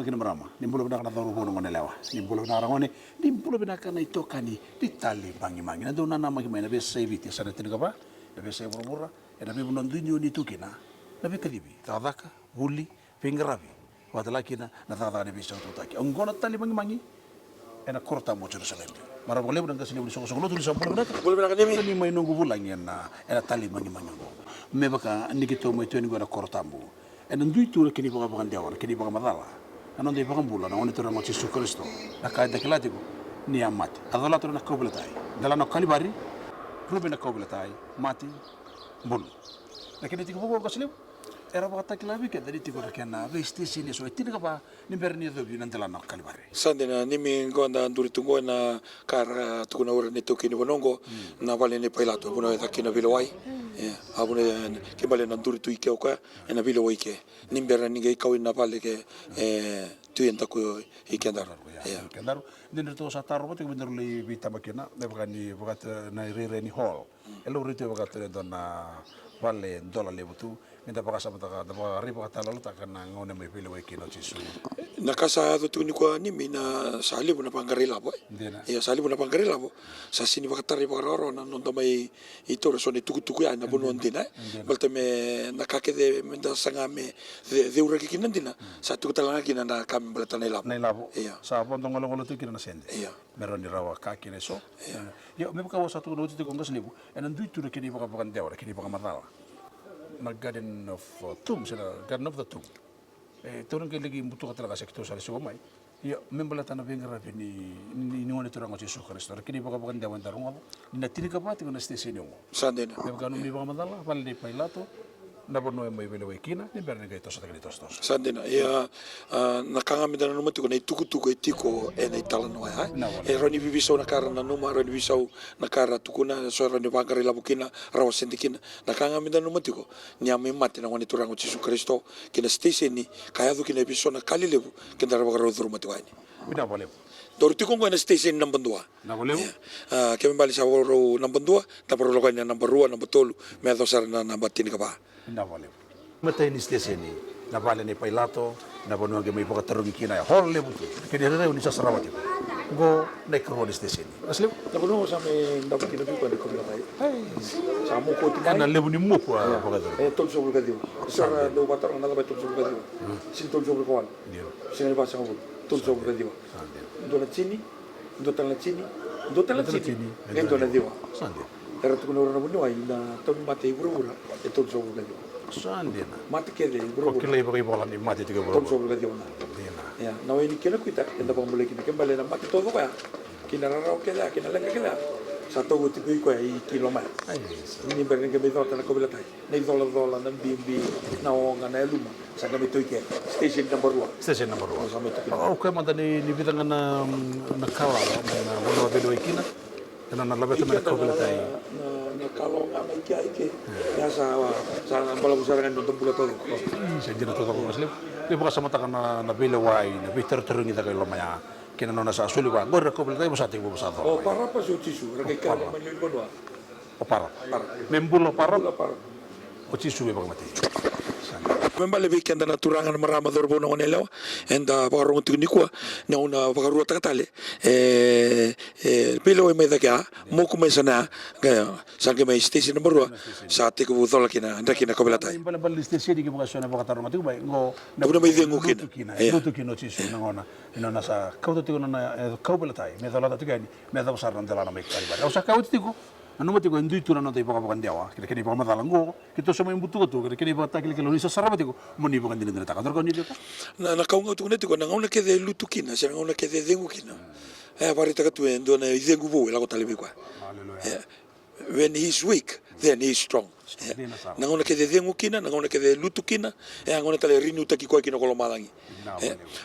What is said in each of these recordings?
makina marama nimbulo bina kana thoru kono ngone lewa nimbulo bina rangone nimbulo bina kana itokani ditali bangi mangi na dona na magi mai na be saviti sana tin kapa na be sai burura na be bunon dunyo ni tukina na be kadibi tadaka buli pingarabi wadalakina na tadaka ne be sa tutaki ngona tali bangi mangi ena korta mo Jerusalem mara boleh budan kasini buli sokosok lo tulis sampul bina boleh bina kani ni mai nunggu bulang na ena tali bangi mangi me baka nikito mo itu ni gona kortambu ena nduitu kini baka baka ndiawan kini baka madala anon dei baka bula na oni tora mo Yesu Kristo na kaida kilatigo ni amati adala tora na kobletai dala na kalibari rubi na kobletai mati bul lakini tigo boko kaslim era baka takilabi ke dari tigo rakena vesti sini so etin kapa ni berni dobi nan dala na kalibari sandena nimi gonda nduri tungo na kara tukuna ora ni tokini bonongo na vale ni pailato buno takina bilowai abune kembali na nduri tu ike oka na bilowai ke nimbera ninge kau na vale ke tu enta ko ikendar kendar dinner to sa taro to bener li bita makina ne bakani bakat na rere ni hall elo rito bakat dona vale dola lebutu minta baka sa baka da baka riba katalo ta kana ngone mai pele wai kino Yesu na kasa to tuni ko nimi na sali bona pangarela boy sali bona pangarela bo sa sini baka tari baka roro na non mai ito so ni tuku ya na bono ndina balte me na kake de menda sanga me de ura kina ndina sa tuku talanga kina na kam balata na labo sa bon ngolo ngolo tu kina na sende meroni rawa kake ne so yo me baka wasa tu no tu ko ngaslibu enan duitu kini baka baka ndewra kini baka madala na Garden of Tomb, Garden of the Tomb. Turun ke lagi butuh kata laga sektor sari semua mai. Ya, membela tanah bengar ni ngone turang Yesu Kristo. Kini baka baka ndawan darung apa. Na tini kapati ko na station yo. Sandena. Me baka no mi baka madala, vale ni pailato. Na borno mai bele wekina, ni berne ga tos takali tos. Sandena. Ya, nakanga midana no mati ko na tuku etiko ena itala no ai. Roni bibiso na kara na numa roni bibiso na kara tukuna so roni bangari labukina rawa sendikina. Nakanga midana no mati ko nyame mati na ngone turang Yesu Kristo kina station ni kaya du kina bibiso na kali lebu kina rawa ro mati wani. Mina boleh. Dorti ko ngone station number 2. Na boleh. Kami bali sa ro number 2, ta pro lokanya number 2 number 3, me do sar na number 3 ka ba. Na boleh. Mata ini station ni. Na vale ni pailato, na bono ge mai baka tarungi kina ya hol lebu. Kini rere uni sa sarawati. Go naik ke hol station ni. Asli. Na bono sa me dapat kina bi ko de ko la kai. Sa mo ko ti Kana lebu ni mo po baka do. Tol so ka dio. Sa do batar na ba tol so ka dio. Sin tol so ka wan. Sin ba sa ko tol so ka dio. Do na chini, do tala chini, do tala chini. Endo na dio. Sande. Era tu no na bono ai na tol mate buru tol so ka dio. Sande na. Mate ke de buru. Ko kile bagi bola ni mati tiga Tol bro. so ka dio na. Ya, na ini kena kita enda pa mulai kina kembali na mate todo ka. Kina raro ke da, kina lenga ke da. Satu guti ko ai kiloma. Ini berne ke beto ta ko belatai. Nei dola na bimbi na onga na luma. Sa kami to ke station number 1. Station number 1. Oh, kaya manda ni bidang na kala na wala bedo ikina. Ena na labe tamana ko belatai. Na kalau ngama ke ya sa bala busarangan don pula todo. Sa jina todo ko maslim. Di buka sama takana na bile wai na bitter terungi ta kay lomaya. Kina nona sa suli wa. Gor ko belatai mo sa tingbo sa to. Oh, para pa su tisu, ra kay kala manlil bonwa. O para. Membulo para. O tisu be bagmati. Membale weekend na turangan marama dorbo na onelo and pakarong tiknikwa na una pakarua takatale pilo may daga mo kumensana gaya sangke may station number 2 sa ate ko butola kina anda kina kabelatay Imbala bal station di baka sona baka tarong mati bay ngo na may dengu kina lutu kino tisu na ngona ino sa kauto tiko na kabelatay me dala tigani me dala sar ndala na may kalibar o sa kauto tiko anu mati ko ndui turana tay baka baka ndiawa kini baka madalango kito sa may butu ko kini baka takil kilo ni sa sarabati ko muni baka ndili ndili takador ko ni ko na kaunga tu neti ko na ngona ke de lutu kina sa ngona ke de dengu kina bari takatu endo na dengu bo la ko talibi kwa when he's weak then he's strong na ngona ke de dengu kina na ngona ke de lutu kina ngona tale rinu taki ko kina ko lo malangi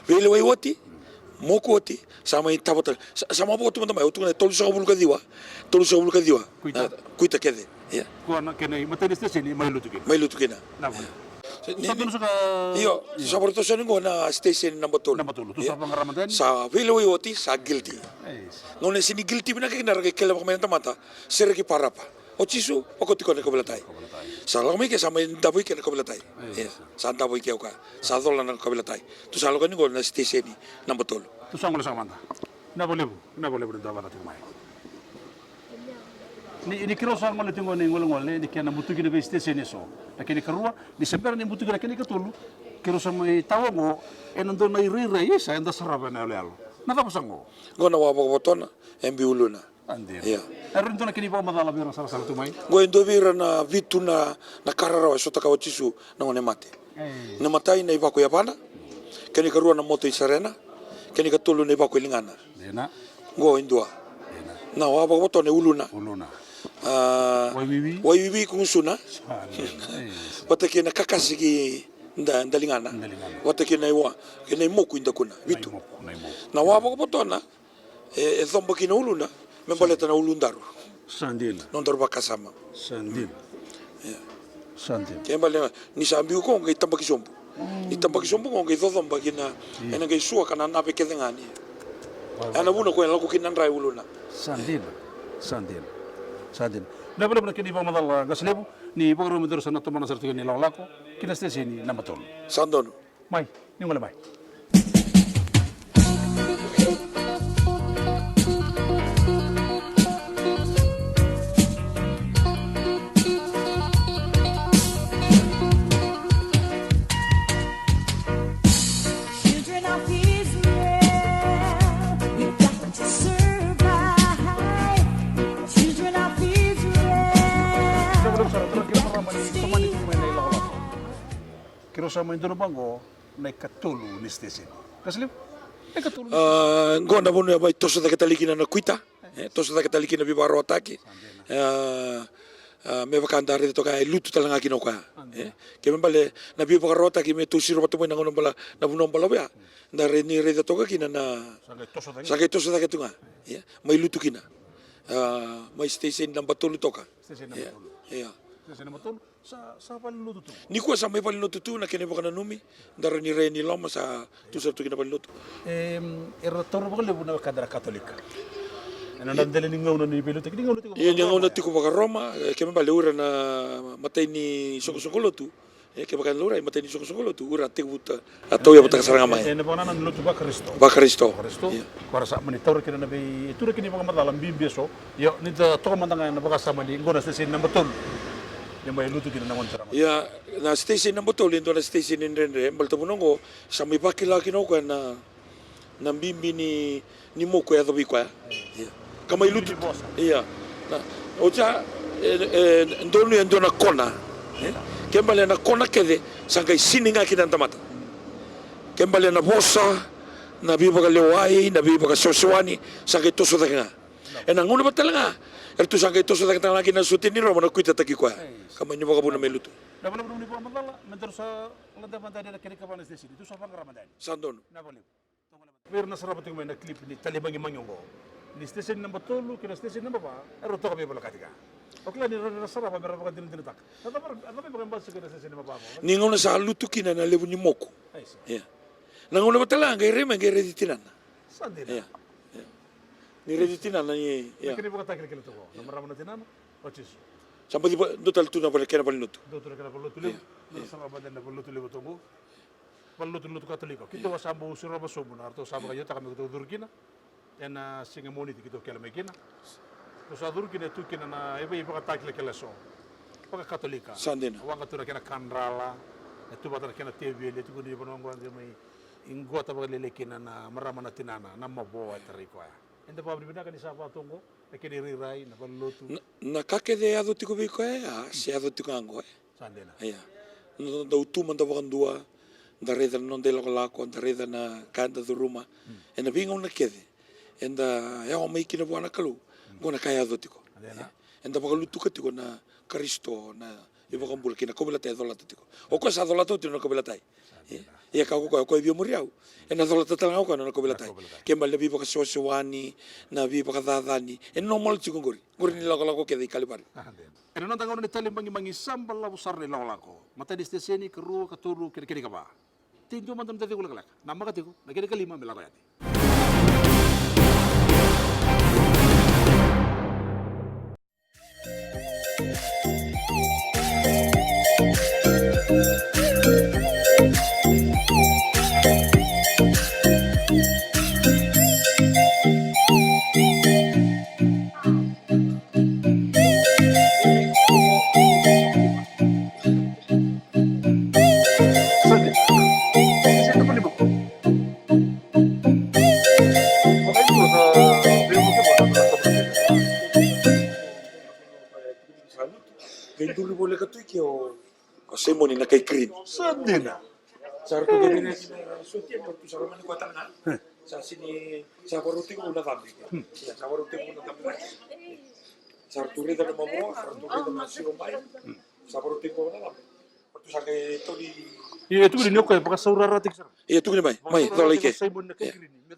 vele wai woti moko oti sama i tabota sama botu mata mai utuna tolu sa bulu kadiwa kuita kede ko na kene mata station ni mai lutu kina na Satu suka iyo sa porto sa ningo na station number 2 tu sa pangaraman sa vile oti sa guilty ngone sini guilty bina kina rage kela makamenta mata sergi parapa o chisu o kotiko ne ko belatai sa lo mai ke sa mai da ke na kabila tai sa da ke ka sa dola na kabila tai tu sa lo ka ni go na station ni number tol tu sangol sa manda na boleh da bala tu mai ni kiro sangol tu ngol ngol ni kena mutu ki be station so lakini karua ni sempera ni mutu ki lakini katulu kiro sa mai tawo ngo endo na ira isa enda saraba na lelo na ta pasango go na wa botona embi uluna ande ya ero ndo na kini ba madala bera sala tu mai go endo vira na vitu na karara wa sota ka otisu na ngone mate na matai na ibako ya pana keni karua na moto isarena keni katulu na ibako lingana dena go indua na wa botona uluna wai wiwi kungsuna wata kena kakasiki ndalingana wata kena iwa kena imoku inda kuna vitu na wa botona thomba kina uluna membaleta na ulundaru sandil nondaru bakasama sandil kembale ni sambiu ko ngai tamba kisombu ni tamba kisombu ko ngai thomba kina ena ngai suwa kana na peke ngani ana buna ko ela ko kina ndrai uluna sandil na bala kini ba madalla gaslebu ni bogro medero sana to mana sartu ni lawlako kina stesi ni namatol sandono mai ni ngole mai kiro sama indoro bango na katulu ni station kaslim katulu ngona bono ya bai toso da katalikina na kuita toso da katalikina bi baro ataki me bakandare to ka lutu talanga kino ka ke me bale na bi baro ataki me tu siro batu na ngono bala na buno bala ya ndare ni re to ka kina na sagai toso da ketunga mai lutu kina mai station number 2 toka station number 2 sa palutu tu ni ko sa mai palutu tu na kene bakana numi ndare ni re ni loma sa tu sa tu kina palutu era toro bole buna kadra katolika ena ndele ni ngau ni pelutu ni ngau ye ni ngau tiko baka Roma ke me bale ura na matai ni sokolo tu ke baka lura matai ni sokolo tu ura te buta atau ya buta saranga mai ena bana nan lutu ba Kristo para sa mani toro kina na be tu kini baka madalam bimbi so yo ni to mandanga na baka sama ni ngona station number 2 yang may lutu kina na wancara ya na station number 2 lindo na station ni rende balta bunongo sa may bakila kino ka na bimbi ni moko ya dobi kwa kama ilutu iya na ocha ndono na kona kembale na kona kede sangai sininga kina tamata kembale na bosa na biba ka lewai na biba ka soswani sangai toso daga ena ngono batalanga ertu sangai toso daga lagi na sutini ro na kuita taki kwa kama nyo baka buna melutu na bala buni pa madala mentor sa landa bandada na kini kabana station itu sa pangaramadani sandono na bali pero na sarap tingin na clip ni talibangi manyongo ni station number 2 kina station number 4 ero to kami bala katika okla ni na sarap ba baka din tak na ba baka mbasa kina station number 4 ni ngono sa lutu kina na lebu ni moko ya na ngono batala ngai rema ngai reditinana sandina ni reditinana ni ya kini baka takil kila to na marama na tinana ochis sampai di dotal tu na bala kena bala lutu do to kala bolo tu lebu na sarap ba na bolo tu lebu to ballo tu katoliko kito wasambo usura basomo na arto sabo kayo takami to durkina ena singemoni kito kala mekina to sa durkina tu kina na iba katakle kala so paka katolika sandina wanga tu kena kanrala tu batara kena tv le tu ni bonongo ande mai ingota ba lele kina na marama na tinana na mabo atariko ya enda pa bibina kani sapa tongo ekeni rirai na ballo tu na kake de ado tiko biko si ado tiko ango sandina ya no tu manda bakandua dareda non de lako dareda na kanda do ruma ena binga una kede enda ya o mai kina buana kalu gona kaya do tiko enda bakalu tu tiko na Kristo na iba kambul kina kobela te dola tiko o ko sa dola tu no kobela tai ya ka ko bio muriau ena dola tatanga ko na kobela tai ke mal bi baka soswani na bi baka dadani en normal tiko ngori ni lako kede kalipari ena non tangon ni talimbangi mangi sambal la busar ni lako mata di stesioni keru katuru kiri ka ba tinjo mantam tadi kulak nama katiku nakiri kelima melako yati kio semoni na kay green. Sadina. Sarto gabina kina suti mo tu sarama ni kwata na. Sa sini sa baruti ko na tambi. Ya sa baruti ko na tambi. Sarto rida na mamo, sarto rida na siro mai. Sa baruti ko na tambi. Tu sa kay to di. Iya itu ni ko baka saurara tik sar. Iya tu ni mai. Mai do like.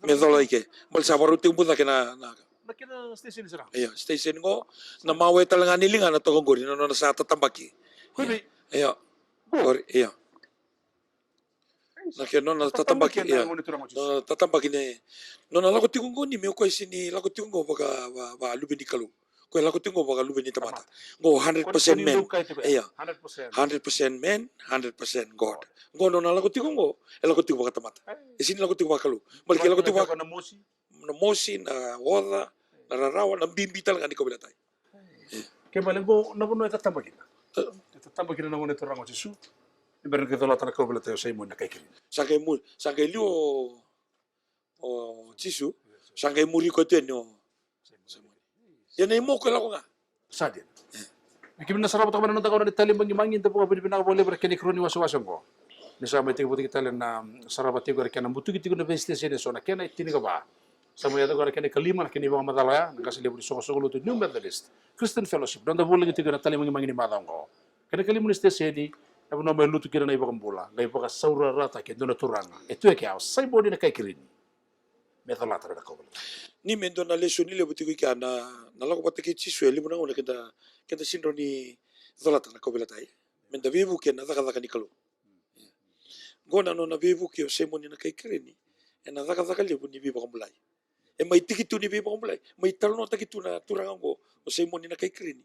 Me do like. Mal sa baruti ko na kina na. Nakina station sira. Iya, station ko na mawe talaga nilinga na to gori no na sa tatambaki. Kubi. Iya. Gori, iya. Nakya no na tatambaki iya. No tatambaki ne. No na lako tingo ni me ko sini lako tingo baga lubi ni kalu. Ko lako tingo baga lubi ni tamata. Go 100% men. Iya. 100% men, 100% God. Go no na lako tingo lako tingo baga tamata. Sini lako tingo baga kalu. Balik lako tingo baga na mosi na woda na rarawa na bimbi talaga ni ko bilatay. Kembali go na puno tatambaki. Tatambaki na ngone torang Jesu. Ibarat kita latana ko bilatay sa imo na kay kini. Sangay liu o Jesu, sangay muri ko ten no. Yan ay mo ko lang nga. Sadin. Kimin na sarap taman na takaw na Italia mangimangin tapo kapag pinakabole ber kini kroni waso-waso ko. Nisa may tigo kita na sarap tigo ker kana butu kiti ko na veste sene so na kena itini ka ba. Sama yata ko kene kalima na kini ba madala na kasi lebu so so lutu New Methodist Christian Fellowship. Donda bole kiti ko na tali mangimangin madam ko. Kene kalima ni sedi Abu nama lutu kira na iba kambula, na iba ka saura rata ke dona turanga. Itu ya kaya, sai bodi na kai kirini. Methala tara ko. Ni mendo na leso ni lebu tigo kia na lako pati ki chisu eli muna una kita sindro ni zolata na ko bilatai. Menda vivu kia na zaka ni kalu. Gona no na vivu kia semoni na kai kirini. E na zaka lebu ni viva kambulai. E mai tikitu ni viva kambulai. Mai talo takitu na turanga ngo o semoni na kai kirini.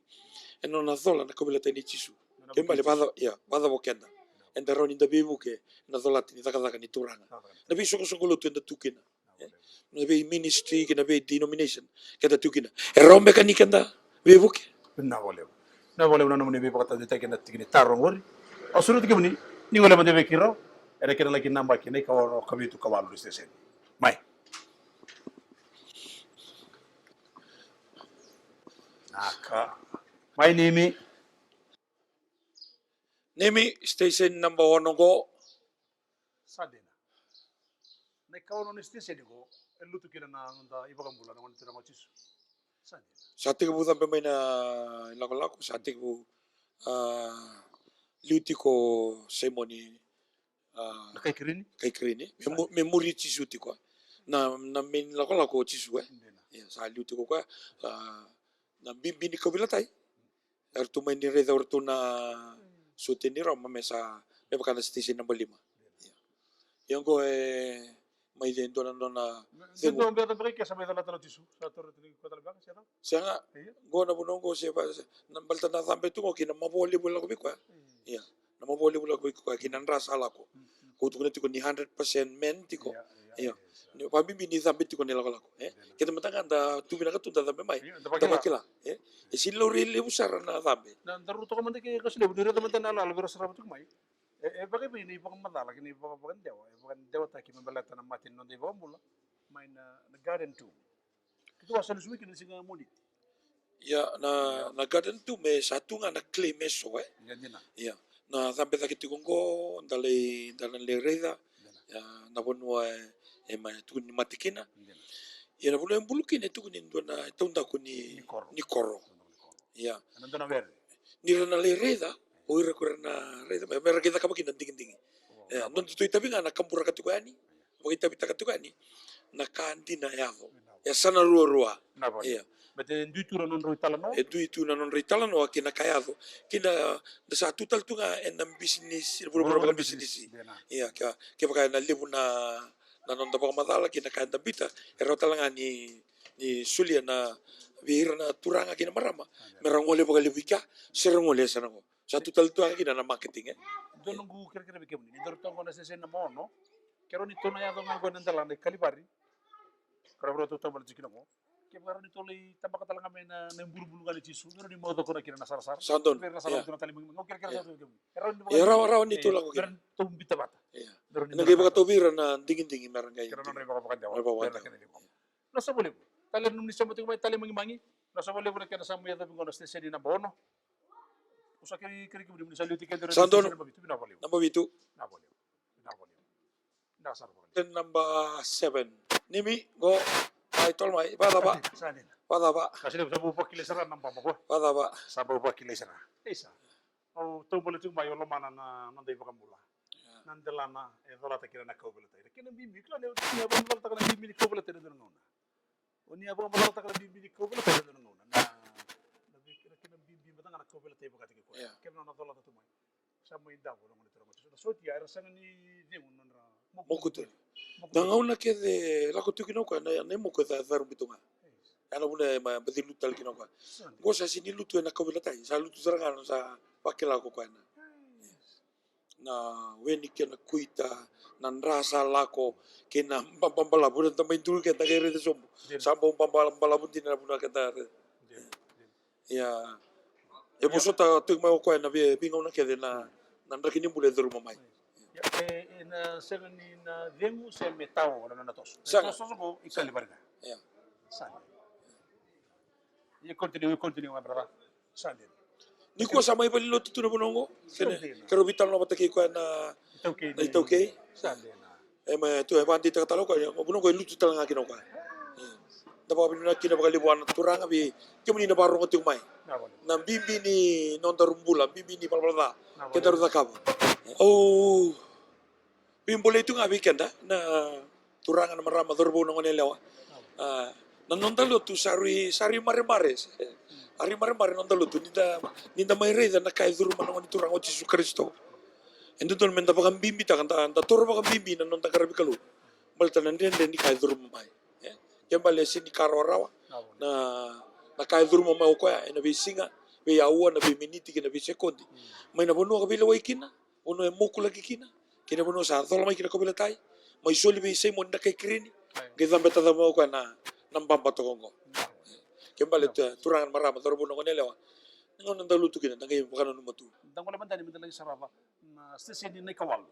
E no na zola na ko bilatai ni chisu. Kembali pada bokenda. Enda roni da bibu ke na dolati ni zaka ni turanga. Na bi soko lo tu enda tukina. Na bi ministry ke na bi denomination ke da tukina. E rombe kan ikenda bibu ke. Na boleh na muni bibu kata dita kena tikini tarong wori. Asuru tikini ni ngole mande bekiro. Era kena lagi namba kini kawaro kami tu kawalu stesen. Mai. Naka. Mai nimi. Nemi station number 1 go. Sadena. Na ikaw no station ko, lutu kina na nda iba kang bulan ng tira machis. Sadena. Sa ating butan pa may na lako sa ating bu luti ko semoni Na kay kirini? kay kirini. Memori chisuti ko. Na min lako chisu eh. Ya sa luti ko ka na bimbini ko bilatay. Ertu may ni reda orto na suti ni Roma mesa may baka na station number 5. Yang ko may din doon na Sento ang biyata ba kaya sabay na talo tisu sa toro tini ko talaga siya to. siya nga go na bunong ko siya pa nambalta na tambe tungo kina maboli bula ko bikwa. Iya, na maboli bula ko bikwa kinanras ala ko. Kuto ko ni 100% men tiko. Iya. Ni pabimbi ni tambe tiko nila ko. Kita matanga da tubi na katunda tambe mai. Tabakila. E silo rile usara na tambe. Na daruto ko man kay kasi lebu dira man tan ala albero sarap tuk mai. Bagay ba ini ibang madala kini ibang dewa ta kimi balata na matin non dewa mula may na garden too. Ito asan suwi kini singa muli. Ya na garden tu me satu nga na clay meso Ganyan na. Ya na tambe ta kiti kongo dalan le reda. Ya na bonwa ma tu ni matikina. Ya na bonwa bulukin itu kunin do na tunda ko ni koro. Ya. Nandun na verde. Ni na le reda. Oira ko na reda mera kita kabakin dingin. Ya non tu itabi nga na kampura katukani. Bagi tabi katukani. Na kandi na yavo. Ya sana ruwa. Ya. Bete duitura non roitala no. E duitura non roitala no kina kayado. Kina da sa tutal tu nga en business, buru business. Ya ka baka na libu na non da baka madala kina kanda bita. E rotala nga ni sulia na vihira na turanga kina marama. Merangole baka libika, serangole sana ko. Sa total tu ang kina na marketing Doon nung kira-kira bigyan mo. Nidorto ko na sa na mo, no? Kero nito na yato nga ko ng dalang kalibari. Karabro to tabal jikin ako. Kaya meron nito lay tabaka talaga may na buru-bulungan ni Jisu. Meron yung mga ko na kina nasar-sar. Sandon. Pero nasarap ito na talimang. Ngaw kira-kira sa ito. Ya raw nito lang ko. Meron itong bita bata. Nagay baka tubira na dingin-dingin meron kayo. Kira na rin baka pakadyaw. Nasa buli mo. Talim nung nisya mo ito may talimang imangi. Nasa buli mo na kaya nasa mga tabi ko na station na bono. Usa kiri kibri mun saluti kendo Sandono. Bina valeu. Number itu. Na valeu. Na sar valeu. Then number 7. Nimi go. Ay tol mai. Pada ba. Sadin. Pada ba. Kasi sa bupa kilesara nang pamako. Pada ba. Sa bupa kilesara. Isa. O to bole tu mayo lo mana na nandai pakambula. Nandelana e dola ta kira na kobela ta. Kina bibi kla ne ni abang dola ta kana bibi ni kobela ta ngona. Oni abang dola ta kana bibi ni kobela ta ngona. Na kira kina bibi batang na kobela ta bakati ko. Kina na dola ta tu mai. Sa mo inda ko ngona tero mo. So ti ara sanga ni de mun na Mokutu. Nangauna ke de la kutu kino kwa na ne mo ko ta faru bitunga. Ana bune ma bedilu tal kino kwa. Go sa sini lutu na kobela ta. Sa lutu serangan sa pakela ko kwa na weni kena kuita nan rasa lako kena pambala budan tamai dulu kita kere de sombo sambo pambala budan na budan kita ya e bosota tu mai ko na be bingo na kede na nan rakini bule de rumah mai na segani na vengu se metao na tos so go ikali barga ya sande ye continue my brother sande ni ko sa mai bali lo tutu na bonongo kene kero vital no batake ko na itauke sande na e ma tu e bandi ta talo ko bonongo lutu tal ngaki no ko da ba bina kina bakali buan turanga bi kemuni na baro ngotu mai na bimbi ni non darumbula bimbi ni balbalada ke daru da kabo oh bimbole itu ngabi kenda na turanga na marama dorbo no ngone lewa na non dalo tu sari mare ari mare non dalo tu ninda mai re na kai duru man ngoni turanga Yesus Kristo endo tol men da bakam bimbi ta kanta da toro bakam bimbi na non ta karabi kalu balta nan den ni kai duru mai kembali sini karorawa na kai duru mai ko ya na bisinga be ya na be miniti na be sekondi mai na bono ka bila waikina bono e moku lagi kina kina bono sa tolo mai kina ko bila tai mai soli be sei mon da kai krini ke zambe ta mo ko na nambamba to kongo kembali turangan marama toro bono ko nelewa ngon ndalu tu kina ngai bakana numatu dang wala bandani min lagi sarava na stesi ni nei kawalu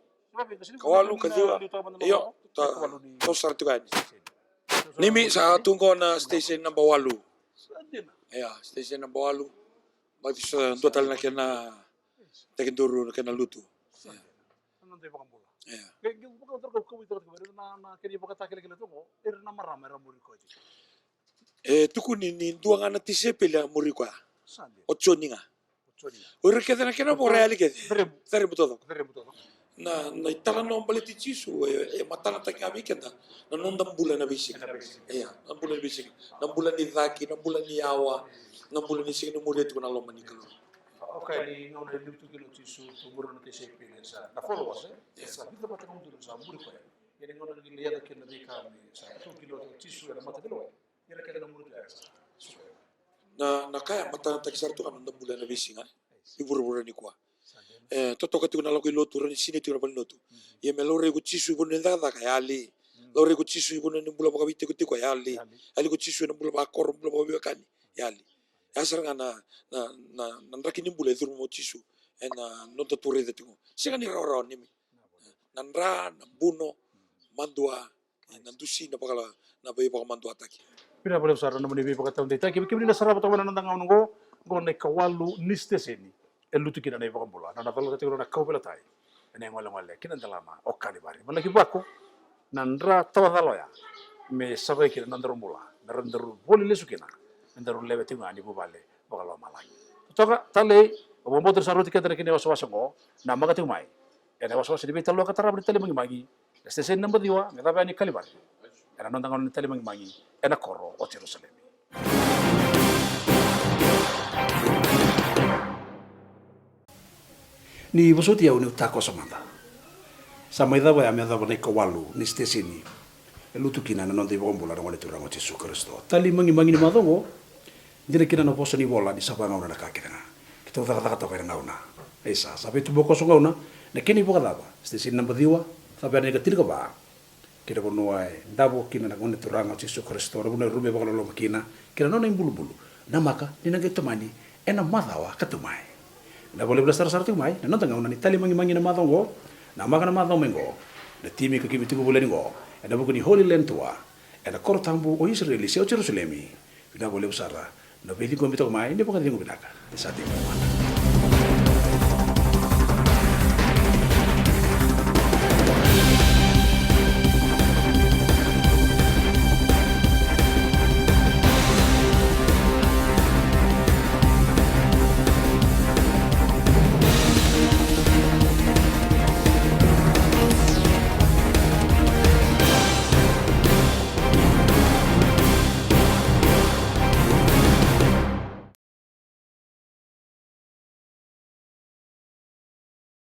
kawalu kadiwa yo to sartu kan nimi sa tungko na station number 8 ya station number 8 bagi sa total na kena tekin turu na kena lutu nanti pakambula ya ke bukan terkau kau itu na kini bukan tak kira tu mo na marama muri ko tuku ni duanga na tisepela muri ko sande ochoninga ore keda na kena bora ali keda tere butodo na itala no mbale ti Yesu e matana ta kami kenda na nonda mbula na bisik ya na mbula bisik na mbula ni dhaki na mbula ni awa na mbula ni sik ni muri tu na lo manikalo okay ni ngone lutu kilo Yesu tumur na tisepela sa na follow us sa kita patang mundur sa muri ko yani ngone ni liya kena di kami sa 2 kilo Yesu na matadelo yana kena muri na kaya matana ta kisar tu kan nonda mbula na bisik iburu ni kwa toto ka tuna lako ilotu rani sini tuna bali lotu ye me lore ku Yesu ibunu nda da ka yali lore ku Yesu ibunu ni mbula baka bite ku tiko yali ali ku Yesu na mbula ba kor mbula ba kani yali asar ngana na ndaki ni mbula izuru mo Yesu na nota ture de tingo singa ni ro nimi nandra na buno mandua na dusi na bakala na bayi baka mandua taki pina boleh usara na muni baka taun dita kimi na sarapa tawana nandang ngo ne kawalu niste seni elutu kina nei pakambula na tolo tiro na kau tai ene ngole kina dalama okali bari malaki bako nandra tawadalo ya me sabai kina nandro mula narandaru boli lesu kina nandaru lewe tinga ani bubale bakalo malaki toka tale bombo ter saruti kata kini waswasa ngo na maga mai ene waswasa di betalo kata rabri tale magi stesen number 2 ngata bani kali bari era nondangon tale magi ena koro o Jerusalem ni bosoti au ni utako samanda sama ida ba me da ba ko walu ni stesini elutu kina na nonde bombola ngone tu rango Yesus Kristo tali mangi ni madongo dire kina no poso ni bola ni sapa ngauna ka kina kita uta kata ka ngauna esa sabe tu boko so ngauna na kini boka daba stesini number 2 sabe ne gatil ko ba kira bono ai dabo kina na ngone tu rango Yesus Kristo ro bono rube boko lo makina kina no na bulu na maka ni na getomani ena madawa katumai na boleh belasar sartu mai na nonta ngauna ni tali mangi na madongo na makana madongo mengo na timi ka kimi tigo boleh ngo na bukuni Holy Land tua na kortambu o Israeli se o Jerusalemi na boleh besar na beli ko mitog mai ni bukan dingo binaka sa tingo mana